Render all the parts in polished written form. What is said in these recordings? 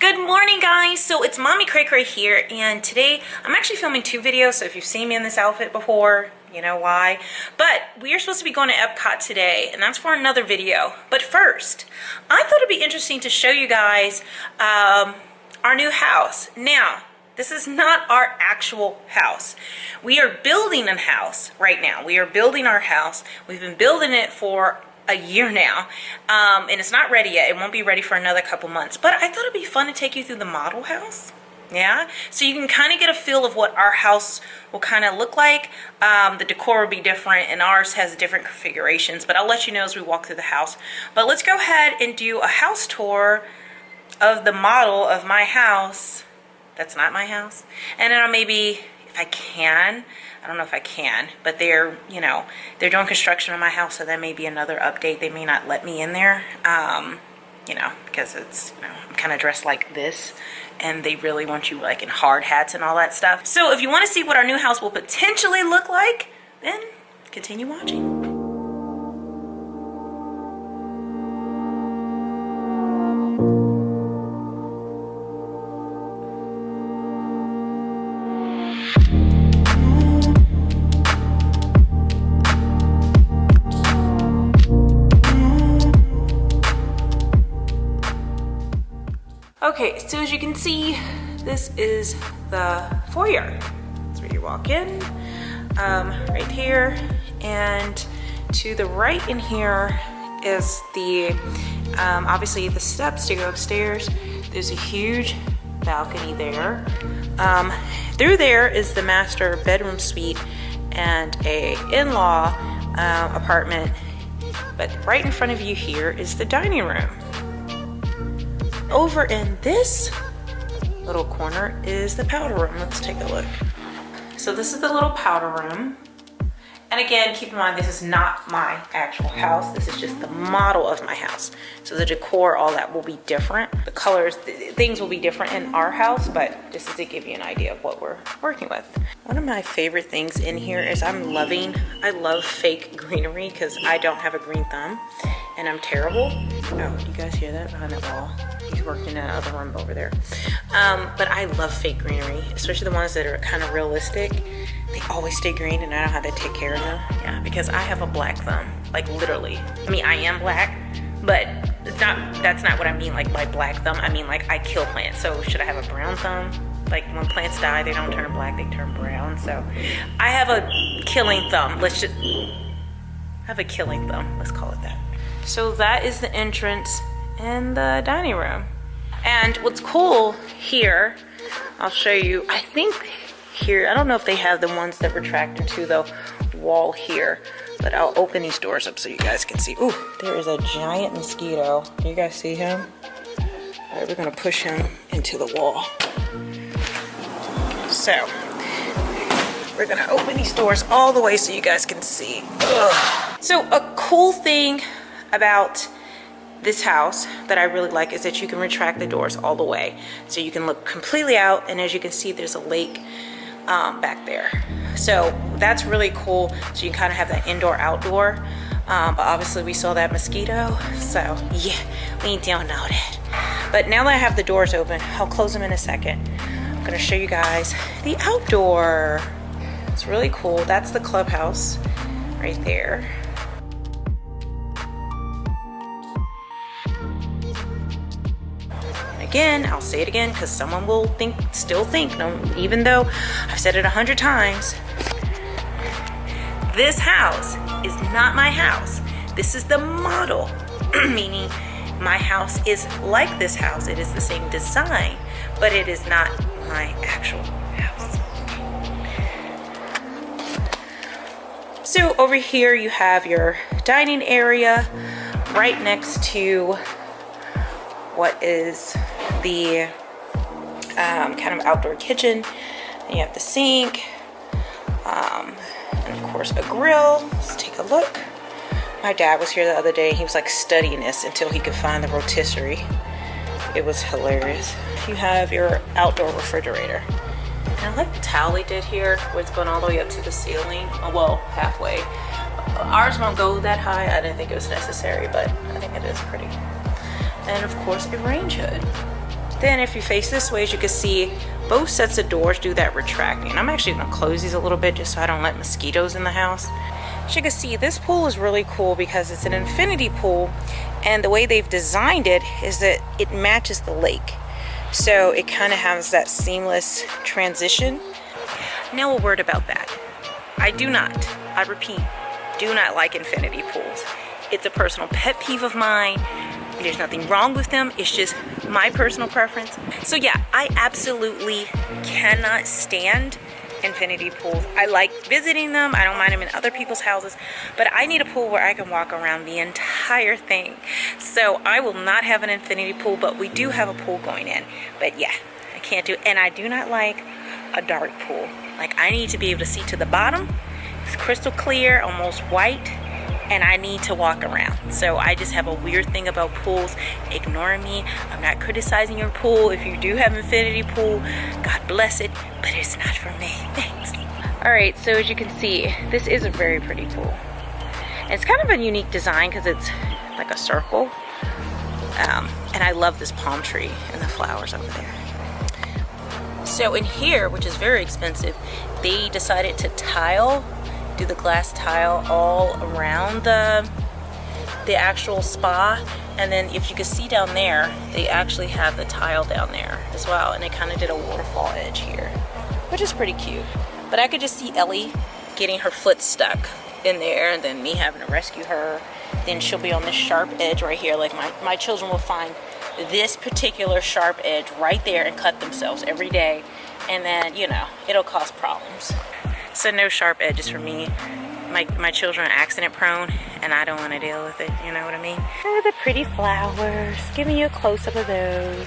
Good morning, guys. So it's Mami CrayCray here, and today I'm actually filming two videos, so if you've seen me in this outfit before, you know why. But we are supposed to be going to Epcot today, and that's for another video. But first, I thought it'd be interesting to show you guys our new house. Now, this is not our actual house. We are building a house right now. We are building our house. We've been building it for a year now, and it's not ready yet. It won't be ready for another couple months, but I thought it'd be fun to take you through the model house. Yeah, so you can kind of get a feel of what our house will kind of look like. The decor will be different, and ours has different configurations, but I'll let you know as we walk through the house. But let's go ahead and do a house tour of the model of my house. That's not my house. And then I'll maybe, if I can, I don't know if I can, but they're doing construction on my house, so that may be another update. They may not let me in there, because it's, I'm kind of dressed like this, and they really want you like in hard hats and all that stuff. So if you want to see what our new house will potentially look like, then continue watching. Okay, so as you can see, this is the foyer. That's where you walk in, right here. And to the right in here is the, obviously the steps to go upstairs. There's a huge balcony there. Through there is the master bedroom suite and a in-law apartment. But right in front of you here is the dining room. Over in this little corner is the powder room. Let's take a look. So this is the little powder room. And again, keep in mind, this is not my actual house. This is just the model of my house. So the decor, all that will be different. The colors, things will be different in our house, but just to give you an idea of what we're working with. One of my favorite things in here is I love fake greenery because I don't have a green thumb and I'm terrible. Oh, do you guys hear that behind that wall? He's working in that other room over there. But I love fake greenery, especially the ones that are kind of realistic. They always stay green and I don't have to take care of them. Yeah, because I have a black thumb, like literally. I mean, I am black, but that's not what I mean, like my black thumb. I mean, like I kill plants. So should I have a brown thumb? Like when plants die, they don't turn black, they turn brown. So I have a killing thumb. Let's call it that. So that is the entrance in the dining room. And what's cool here, I'll show you, I think here, I don't know if they have the ones that retract into the wall here, but I'll open these doors up so you guys can see. Ooh, there is a giant mosquito. Can you guys see him? All right, we're gonna push him into the wall. So, we're gonna open these doors all the way so you guys can see. Ugh. So a cool thing about this house that I really like is that you can retract the doors all the way. So you can look completely out, and as you can see, there's a lake back there. So that's really cool. So you can kind of have that indoor-outdoor. But obviously we saw that mosquito, so yeah, we don't know that. But now that I have the doors open, I'll close them in a second. I'm gonna show you guys the outdoor. It's really cool. That's the clubhouse right there. Again, I'll say it again because someone will still think, no, even though I've said it 100 times, this house is not my house. This is the model, meaning my house is like this house. It is the same design, but it is not my actual house. So over here you have your dining area right next to what is the kind of outdoor kitchen. And you have the sink, and of course a grill. Let's take a look. My dad was here the other day. He was like studying this until he could find the rotisserie. It was hilarious. You have your outdoor refrigerator. And I like the towel they did here, where it's going all the way up to the ceiling. Well, halfway. Ours won't go that high. I didn't think it was necessary, but I think it is pretty. And of course, a range hood. Then if you face this way, as you can see, both sets of doors do that retracting. I'm actually gonna close these a little bit just so I don't let mosquitoes in the house. As you can see, this pool is really cool because it's an infinity pool, and the way they've designed it is that it matches the lake. So it kind of has that seamless transition. Now a word about that. I repeat, do not like infinity pools. It's a personal pet peeve of mine. There's nothing wrong with them. It's just my personal preference. So yeah, I absolutely cannot stand infinity pools. I like visiting them. I don't mind them in other people's houses, but I need a pool where I can walk around the entire thing. So I will not have an infinity pool, but we do have a pool going in. But yeah, I can't do it. And I do not like a dark pool. Like, I need to be able to see to the bottom. It's crystal clear, almost white, and I need to walk around. So I just have a weird thing about pools. Ignore me. I'm not criticizing your pool. If you do have an infinity pool, God bless it, but it's not for me. Thanks. All right, so as you can see, this is a very pretty pool. And it's kind of a unique design because it's like a circle. And I love this palm tree and the flowers over there. So in here, which is very expensive, they decided to do the glass tile all around the actual spa. And then if you can see down there, they actually have the tile down there as well. And they kind of did a waterfall edge here, which is pretty cute. But I could just see Ellie getting her foot stuck in there and then me having to rescue her. Then she'll be on this sharp edge right here. Like my children will find this particular sharp edge right there and cut themselves every day. And then, you know, it'll cause problems. So no sharp edges for me. My children are accident prone and I don't want to deal with it, you know what I mean? Look at the pretty flowers. Giving you a close-up of those.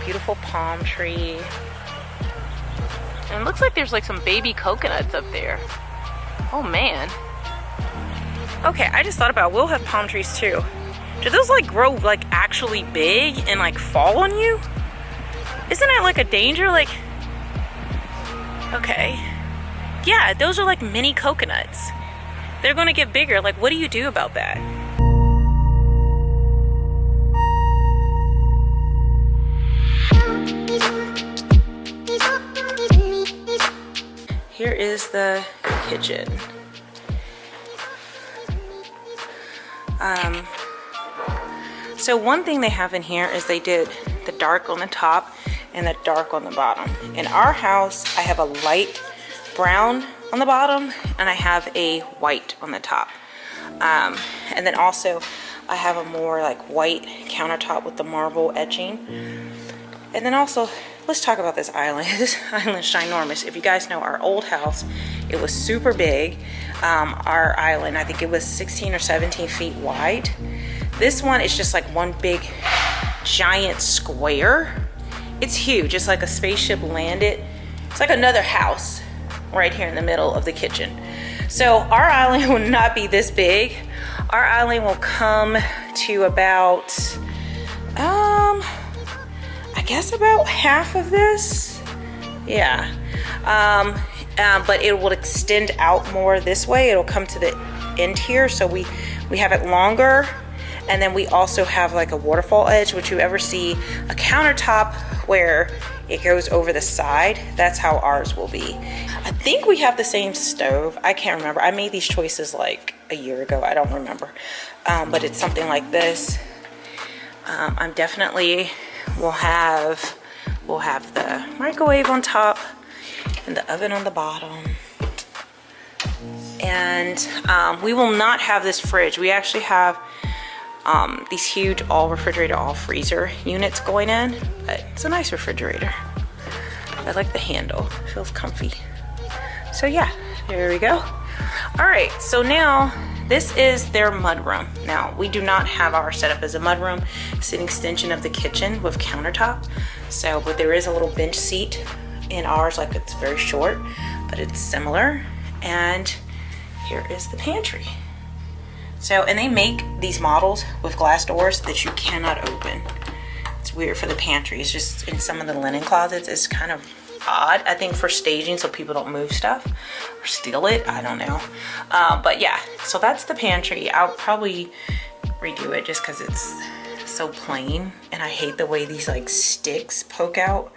Beautiful palm tree. And it looks like there's like some baby coconuts up there. Oh man. Okay, I just thought about, we'll have palm trees too. Do those like grow like actually big and like fall on you? Isn't that like a danger? Like, okay. Yeah, those are like mini coconuts. They're gonna get bigger. Like, what do you do about that? Here is the kitchen. So one thing they have in here is they did the dark on the top and the dark on the bottom. In our house, I have a light brown on the bottom and I have a white on the top. And then also I have a more like white countertop with the marble etching. And then also, let's talk about this island. This island's ginormous. If you guys know our old house, it was super big. Our island, I think it was 16 or 17 feet wide. This one is just like one big giant square. It's huge. It's like a spaceship landed. It's like another house right here in the middle of the kitchen. So our island will not be this big. Our island will come to about, I guess about half of this. Yeah. But it will extend out more this way. It'll come to the end here. So we have it longer. And then we also have like a waterfall edge, which you ever see a countertop where it goes over the side. That's how ours will be. I think we have the same stove. I can't remember. I made these choices like a year ago. I don't remember. But it's something like this. I'm definitely we'll have the microwave on top and the oven on the bottom. And we will not have this fridge. We actually have these huge all refrigerator, all freezer units going in, but it's a nice refrigerator. I like the handle, it feels comfy. So yeah, there we go. All right, so now this is their mudroom. Now we do not have our setup as a mudroom. It's an extension of the kitchen with countertop. So, but there is a little bench seat in ours, like it's very short, but it's similar. And here is the pantry. So, and they make these models with glass doors that you cannot open. It's weird for the pantry. It's just in some of the linen closets, it's kind of odd, I think, for staging so people don't move stuff or steal it. I don't know. But yeah, so that's the pantry. I'll probably redo it just because it's so plain, and I hate the way these like sticks poke out.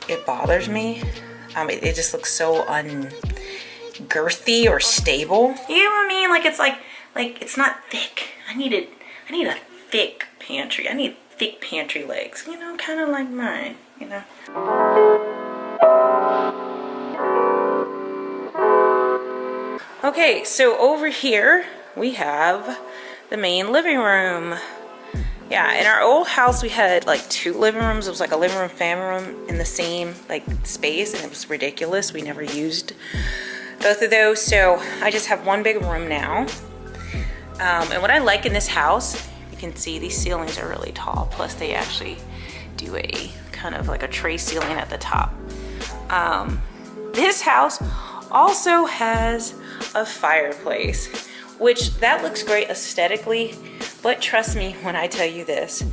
It bothers me. It just looks so girthy or stable. You know what I mean? Like it's not thick. I need a thick pantry. I need thick pantry legs, you know, kind of like mine, you know. Okay, so over here we have the main living room. Yeah, in our old house we had like 2 living rooms. It was like a living room, family room in the same like space, and it was ridiculous. We never used both of those, so I just have one big room now. And what I like in this house, you can see these ceilings are really tall, plus they actually do a kind of like a tray ceiling at the top. This house also has a fireplace, which that looks great aesthetically, but trust me when I tell you this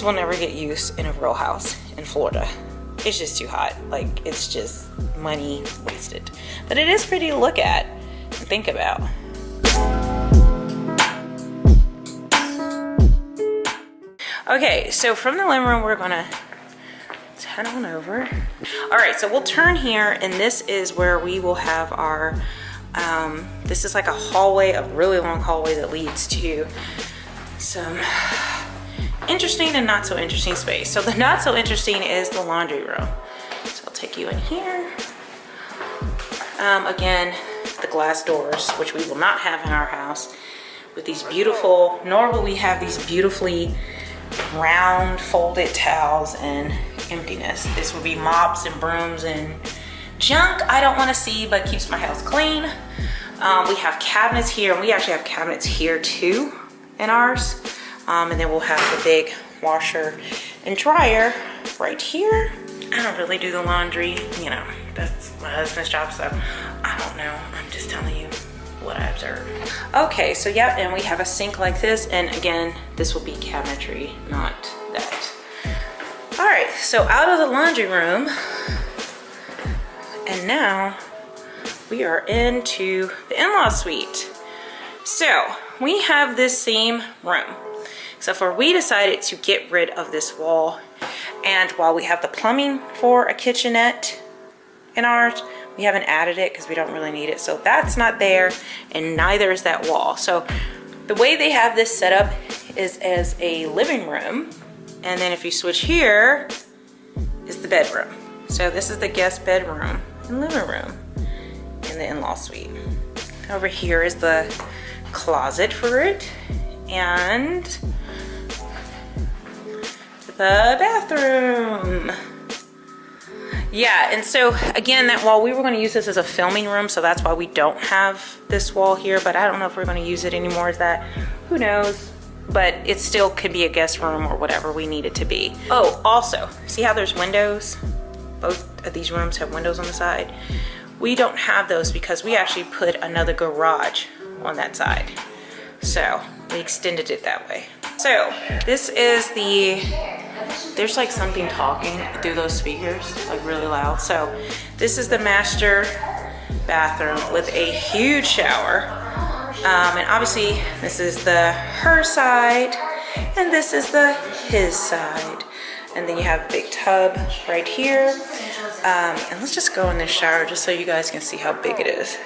will never get used in a real house in Florida. It's just too hot. Like, it's just money wasted. But it is pretty to look at and think about. Okay, so from the living room, we're gonna head on over. All right, so we'll turn here, and this is where we will have our, this is like a hallway, a really long hallway that leads to some interesting and not so interesting space. So the not so interesting is the laundry room. So I'll take you in here. Again, the glass doors, which we will not have in our house, with these beautiful, nor will we have these beautifully round folded towels and emptiness. This will be mops and brooms and junk I don't want to see, but keeps my house clean. We have cabinets here, and we actually have cabinets here too in ours. And then we'll have the big washer and dryer right here. I don't really do the laundry, you know, that's my husband's job, so I don't know. I'm just telling you what I observed. Okay, so yeah, and we have a sink like this, and again, this will be cabinetry, not that. All right, so out of the laundry room, and now we are into the in-law suite. So we have this same room, except for we decided to get rid of this wall, and while we have the plumbing for a kitchenette in ours, we haven't added it because we don't really need it. So that's not there, and neither is that wall. So the way they have this set up is as a living room, and then if you switch here is the bedroom. So this is the guest bedroom and living room in the in-law suite. Over here is the closet for it, and the bathroom. Yeah, and so again, that wall, we were going to use this as a filming room, so that's why we don't have this wall here, but I don't know if we're going to use it anymore. Is that, who knows? But it still could be a guest room or whatever we need it to be. Oh, also, see how there's windows? Both of these rooms have windows on the side. We don't have those because we actually put another garage on that side. So we extended it that way. So this is the, there's like something talking through those speakers, like really loud. So this is the master bathroom with a huge shower. And obviously this is the her side, and this is the his side. And then you have a big tub right here. And let's just go in this shower just so you guys can see how big it is.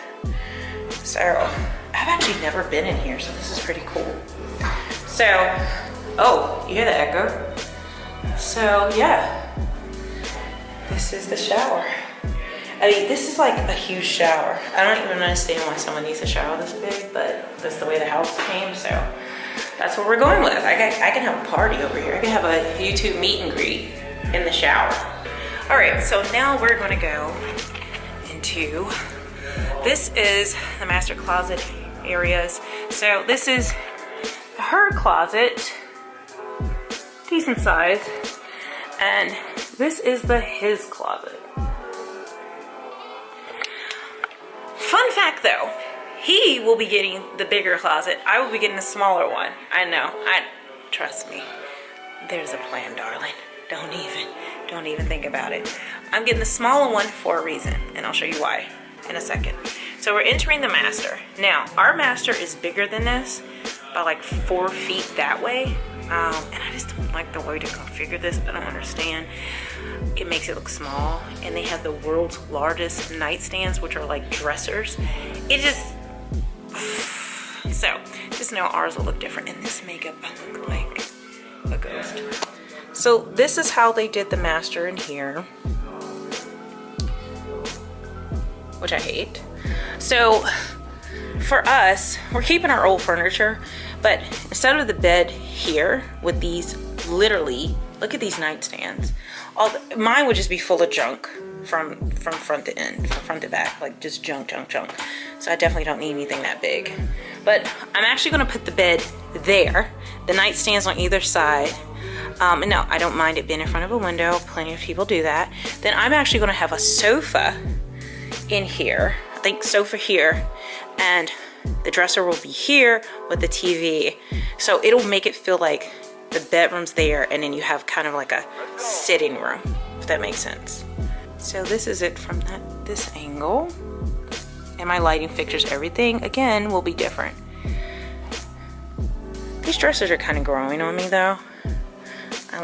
So I've actually never been in here, so this is pretty cool. So, oh, you hear the echo? So yeah, this is the shower. I mean, this is like a huge shower. I don't even understand why someone needs a shower this big, but that's the way the house came, so that's what we're going with. I can have a party over here. I can have a YouTube meet and greet in the shower. All right, so now we're gonna go into, this is the master closet areas. So this is her closet, decent size, and this is the his closet. Fun fact though, he will be getting the bigger closet. I will be getting the smaller one. I know, trust me. There's a plan, darling. Don't even think about it. I'm getting the smaller one for a reason, and I'll show you why in a second. So we're entering the master. Now, our master is bigger than this, by like 4 feet that way. And I just don't like the way to configure this. I don't understand. It makes it look small. And they have the world's largest nightstands, which are like dressers. It just, so just know ours will look different. In this makeup, I look like a ghost. So this is how they did the master in here, which I hate. So for us, we're keeping our old furniture, but instead of the bed here with these, literally, look at these nightstands. Mine would just be full of junk from front to end, from front to back, like just junk. So I definitely don't need anything that big. But I'm actually gonna put the bed there, the nightstands on either side. And no, I don't mind it being in front of a window. Plenty of people do that. Then I'm actually gonna have a sofa in here. I think sofa here, and the dresser will be here with the TV. So it'll make it feel like the bedroom's there, and then you have kind of like a sitting room, if that makes sense. So this is it from this angle. And my lighting fixtures, everything, again, will be different. These dressers are kind of growing on me though. I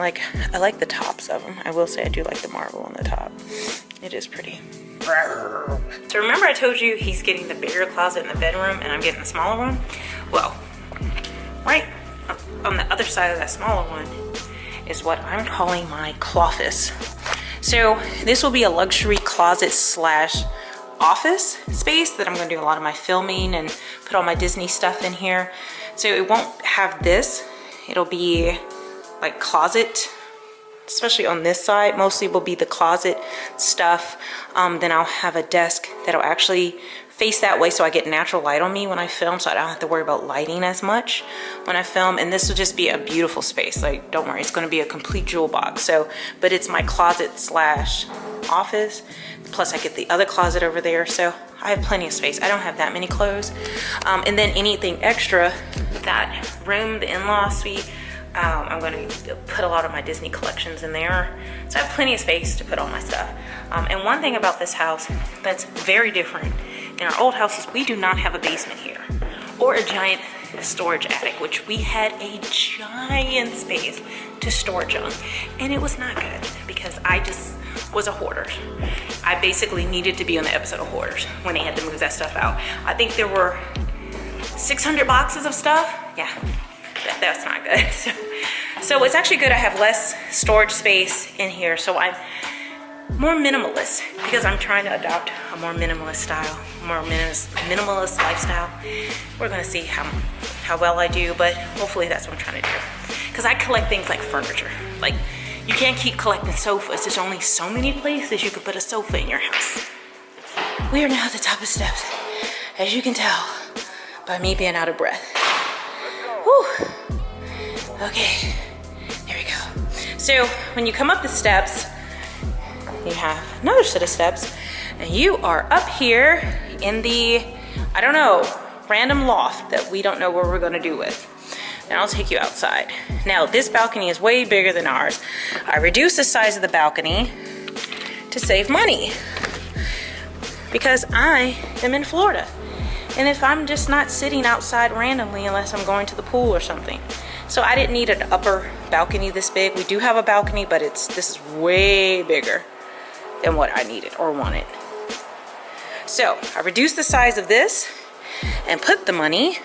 like the tops of them. I will say I do like the marble on the top. It is pretty. So remember I told you he's getting the bigger closet in the bedroom and I'm getting the smaller one? Well, right on the other side of that smaller one is what I'm calling my cloffice. So this will be a luxury closet slash office space that I'm gonna do a lot of my filming and put all my Disney stuff in here. So it won't have this. It'll be like closet, especially on this side, mostly will be the closet stuff. Then I'll have a desk that'll actually face that way so I get natural light on me when I film, so I don't have to worry about lighting as much when I film. And this will just be a beautiful space. Like, don't worry, it's gonna be a complete jewel box. So, but it's my closet slash office. Plus I get the other closet over there. So I have plenty of space. I don't have that many clothes. And then anything extra, that room, the in-law suite, I'm going to put a lot of my Disney collections in there. So I have plenty of space to put all my stuff. And one thing about this house that's very different, in our old houses, we do not have a basement here or a giant storage attic, which we had a giant space to store junk. And it was not good because I just was a hoarder. I basically needed to be on the episode of Hoarders when they had to move that stuff out. I think there were 600 boxes of stuff. Yeah. That's not good. So it's actually good I have less storage space in here, so I'm more minimalist because I'm trying to adopt a more minimalist style, more minimalist lifestyle. We're gonna see how well I do, but hopefully that's what I'm trying to do. Because I collect things like furniture. Like, you can't keep collecting sofas. There's only so many places you could put a sofa in your house. We are now at the top of steps, as you can tell by me being out of breath. Whew. Okay, there we go. So when you come up the steps, you have another set of steps, and you are up here in the, I don't know, random loft that we don't know what we're gonna do with. And I'll take you outside. Now this balcony is way bigger than ours. I reduced the size of the balcony to save money because I am in Florida. And if I'm just not sitting outside randomly unless I'm going to the pool or something. So I didn't need an upper balcony this big. We do have a balcony, but this is way bigger than what I needed or wanted. So I reduced the size of this and put the money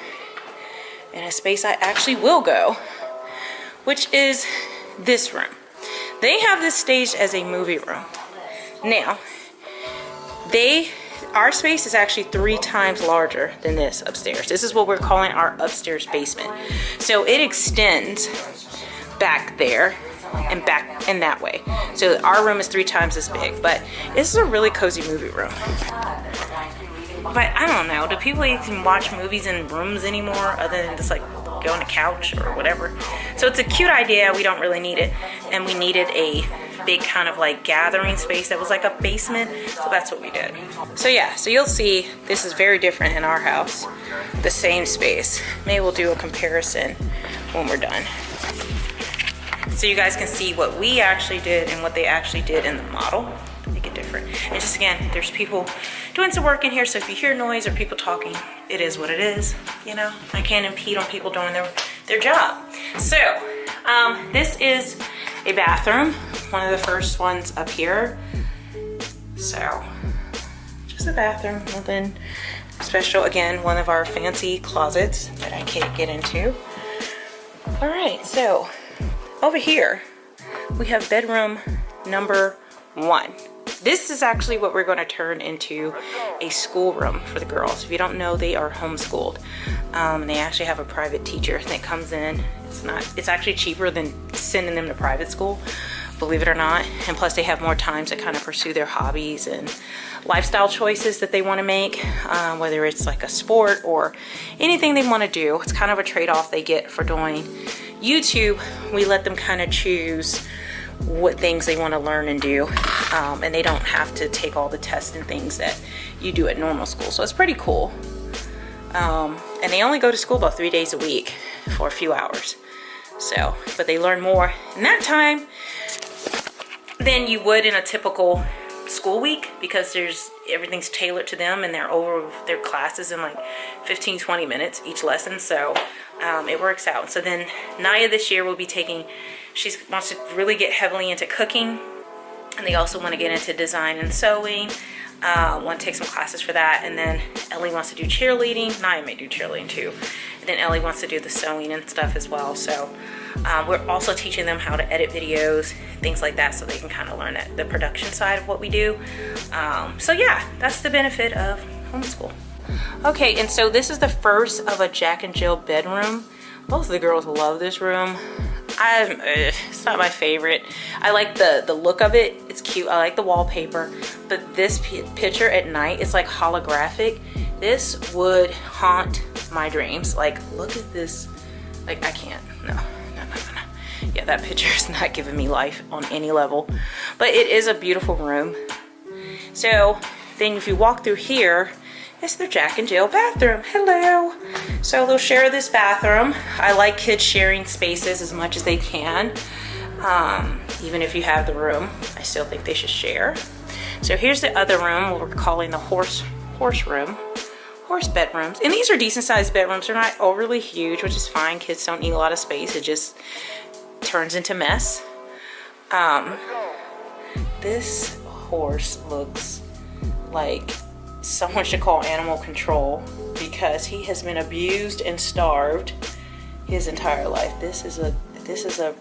in a space I actually will go, which is this room. They have this staged as a movie room. Now, our space is actually 3 times larger than this upstairs. This is what we're calling our upstairs basement. So it extends back there and back in that way. So our room is 3 times as big, but this is a really cozy movie room. But I don't know, do people even watch movies in rooms anymore other than just like go on the couch or whatever? So it's a cute idea, we don't really need it. And we needed a big kind of like gathering space that was like a basement, so that's what we did. So yeah, so you'll see this is very different in our house, the same space. Maybe we'll do a comparison when we're done, so you guys can see what we actually did and what they actually did in the model. They can it different. And just again, there's people doing some work in here, so if you hear noise or people talking, it is what it is, you know? I can't impede on people doing their job. So, this is a bathroom, one of the first ones up here. So, just a bathroom, nothing special. Again, one of our fancy closets that I can't get into. All right, so over here, we have bedroom number 1. This is actually what we're going to turn into a schoolroom for the girls. If you don't know, they are homeschooled. They actually have a private teacher that comes in. It's actually cheaper than sending them to private school, believe it or not. And plus they have more time to kind of pursue their hobbies and lifestyle choices that they want to make, whether it's like a sport or anything they want to do. It's kind of a trade-off they get for doing YouTube. We let them kind of choose what things they want to learn and do, and they don't have to take all the tests and things that you do at normal school. So it's pretty cool. And they only go to school about 3 days a week for a few hours. So, but they learn more in that time than you would in a typical school week, because everything's tailored to them, and they're over their classes in like 15-20 minutes each lesson. So it works out. So then Naya this year will be taking, she wants to really get heavily into cooking, and they also want to get into design and sewing. Want to take some classes for that. And then Ellie wants to do cheerleading. Naya may do cheerleading too. And then Ellie wants to do the sewing and stuff as well. So we're also teaching them how to edit videos, things like that, so they can kind of learn the production side of what we do. So yeah, that's the benefit of homeschool. Okay, and so this is the first of a Jack and Jill bedroom. Both of the girls love this room. It's not my favorite. I like the look of it. It's cute. I like the wallpaper. But this picture at night is like holographic. This would haunt my dreams. Like, look at this. Like, I can't. No. Yeah, that picture is not giving me life on any level. But it is a beautiful room. So then if you walk through here, it's their Jack and Jill bathroom. Hello. So they'll share this bathroom. I like kids sharing spaces as much as they can. Even if you have the room, I still think they should share. So here's the other room, what we're calling the horse room. Horse bedrooms. And these are decent sized bedrooms. They're not overly huge, which is fine. Kids don't need a lot of space. It just turns into mess. This horse looks like someone should call animal control, because he has been abused and starved his entire life. This is a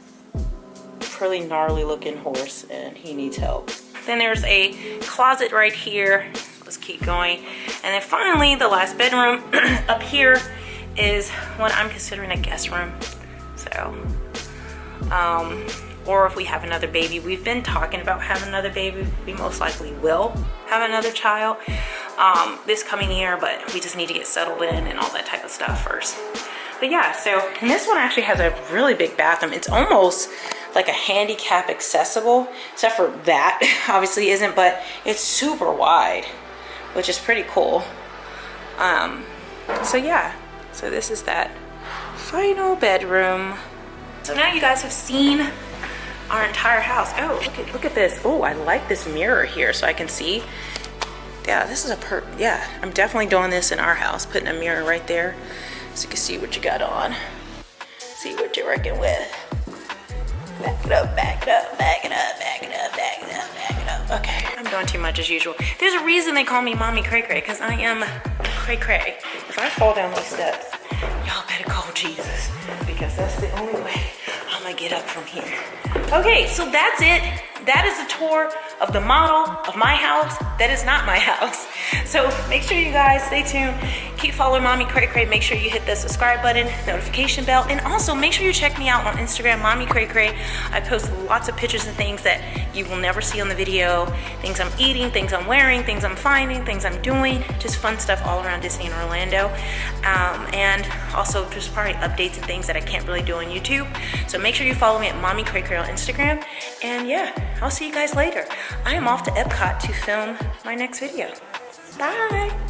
pretty gnarly looking horse, and he needs help. Then there's a closet right here. Let's keep going. And then finally, the last bedroom up here is what I'm considering a guest room. So, or if we have another baby. We've been talking about having another baby. We most likely will have another child this coming year, but we just need to get settled in and all that type of stuff first. But yeah, so, and this one actually has a really big bathroom. It's almost like a handicap accessible, except for that obviously isn't, but it's super wide, which is pretty cool. So yeah, so this is that final bedroom. So now you guys have seen our entire house. Oh, look at this. Oh, I like this mirror here so I can see. Yeah, this is yeah, I'm definitely doing this in our house, putting a mirror right there so you can see what you got on. See what you're working with. Back it up, back it up, back it up, back it up, back it up, back it up. Okay, I'm doing too much as usual. There's a reason they call me Mami CrayCray, because I am CrayCray. If I fall down these steps, y'all better call Jesus, because that's the only way I'm gonna get up from here. Okay, so that's it. That is a tour of the model of my house that is not my house. So make sure you guys stay tuned. Keep following Mami CrayCray. Make sure you hit the subscribe button, notification bell, and also make sure you check me out on Instagram, Mami CrayCray. I post lots of pictures and things that you will never see on the video. Things I'm eating, things I'm wearing, things I'm finding, things I'm doing. Just fun stuff all around Disney and Orlando. And also just probably updates and things that I can't really do on YouTube. So make sure you follow me at Mami CrayCray on Instagram. And yeah, I'll see you guys later. I am off to Epcot to film my next video. Bye.